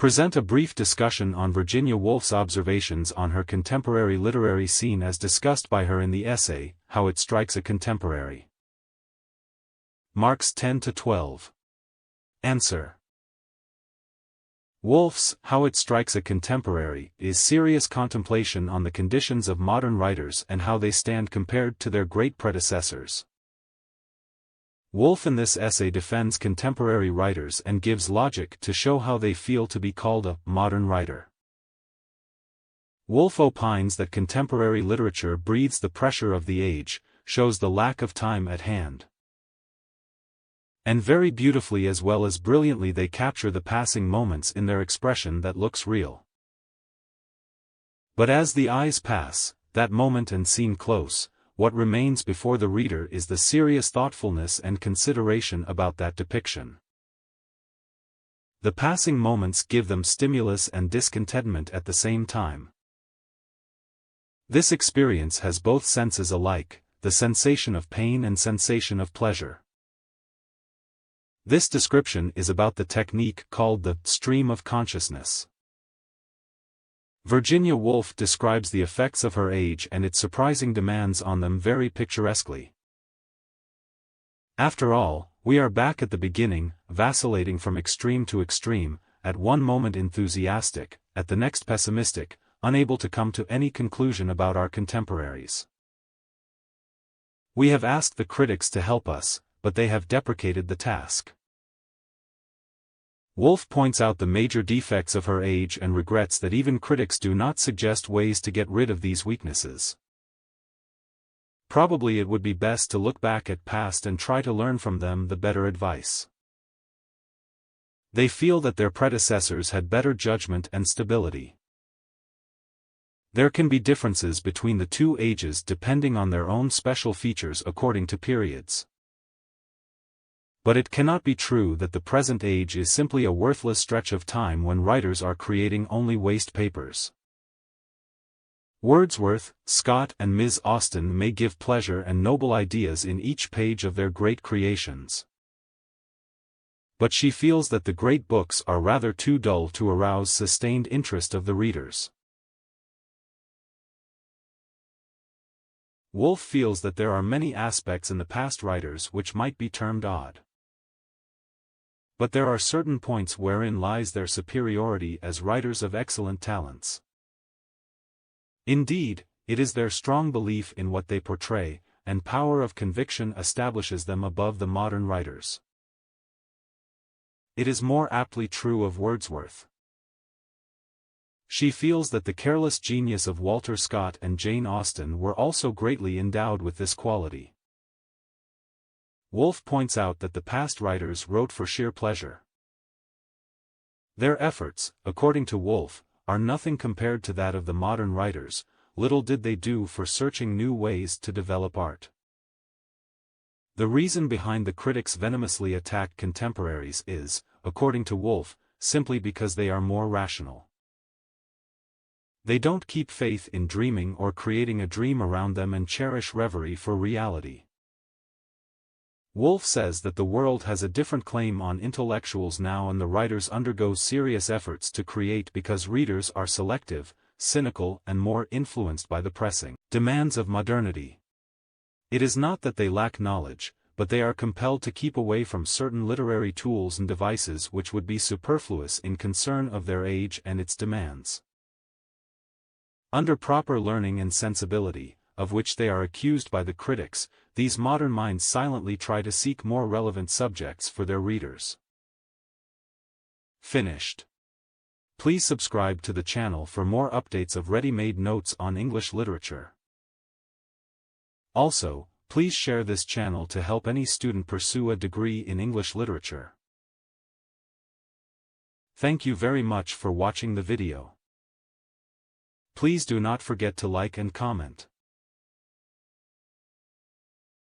Present a brief discussion on Virginia Woolf's observations on her contemporary literary scene as discussed by her in the essay, How It Strikes a Contemporary. Marks 10-12. Answer. Woolf's How It Strikes a Contemporary is serious contemplation on the conditions of modern writers and how they stand compared to their great predecessors. Woolf in this essay defends contemporary writers and gives logic to show how they feel to be called a modern writer. Woolf opines that contemporary literature breathes the pressure of the age, shows the lack of time at hand. And very beautifully as well as brilliantly they capture the passing moments in their expression that looks real. But as the eyes pass, that moment and scene close, what remains before the reader is the serious thoughtfulness and consideration about that depiction. The passing moments give them stimulus and discontentment at the same time. This experience has both senses alike, the sensation of pain and sensation of pleasure. This description is about the technique called the stream of consciousness. Virginia Woolf describes the effects of her age and its surprising demands on them very picturesquely. After all, we are back at the beginning, vacillating from extreme to extreme, at one moment enthusiastic, at the next pessimistic, unable to come to any conclusion about our contemporaries. We have asked the critics to help us, but they have deprecated the task. Woolf points out the major defects of her age and regrets that even critics do not suggest ways to get rid of these weaknesses. Probably it would be best to look back at past and try to learn from them the better advice. They feel that their predecessors had better judgment and stability. There can be differences between the two ages depending on their own special features according to periods. But it cannot be true that the present age is simply a worthless stretch of time when writers are creating only waste papers. Wordsworth, Scott and Ms. Austen may give pleasure and noble ideas in each page of their great creations. But she feels that the great books are rather too dull to arouse sustained interest of the readers. Woolf feels that there are many aspects in the past writers which might be termed odd. But there are certain points wherein lies their superiority as writers of excellent talents. Indeed, it is their strong belief in what they portray, and power of conviction establishes them above the modern writers. It is more aptly true of Wordsworth. She feels that the careless genius of Walter Scott and Jane Austen were also greatly endowed with this quality. Woolf points out that the past writers wrote for sheer pleasure. Their efforts, according to Woolf, are nothing compared to that of the modern writers. Little did they do for searching new ways to develop art. The reason behind the critics' venomously attacked contemporaries is, according to Woolf, simply because they are more rational. They don't keep faith in dreaming or creating a dream around them and cherish reverie for reality. Woolf says that the world has a different claim on intellectuals now and the writers undergo serious efforts to create because readers are selective, cynical and more influenced by the pressing demands of modernity. It is not that they lack knowledge, but they are compelled to keep away from certain literary tools and devices which would be superfluous in concern of their age and its demands. Under proper learning and sensibility, of which they are accused by the critics, these modern minds silently try to seek more relevant subjects for their readers. Finished. Please subscribe to the channel for more updates of ready-made notes on English literature. Also, please share this channel to help any student pursue a degree in English literature. Thank you very much for watching the video. Please do not forget to like and comment.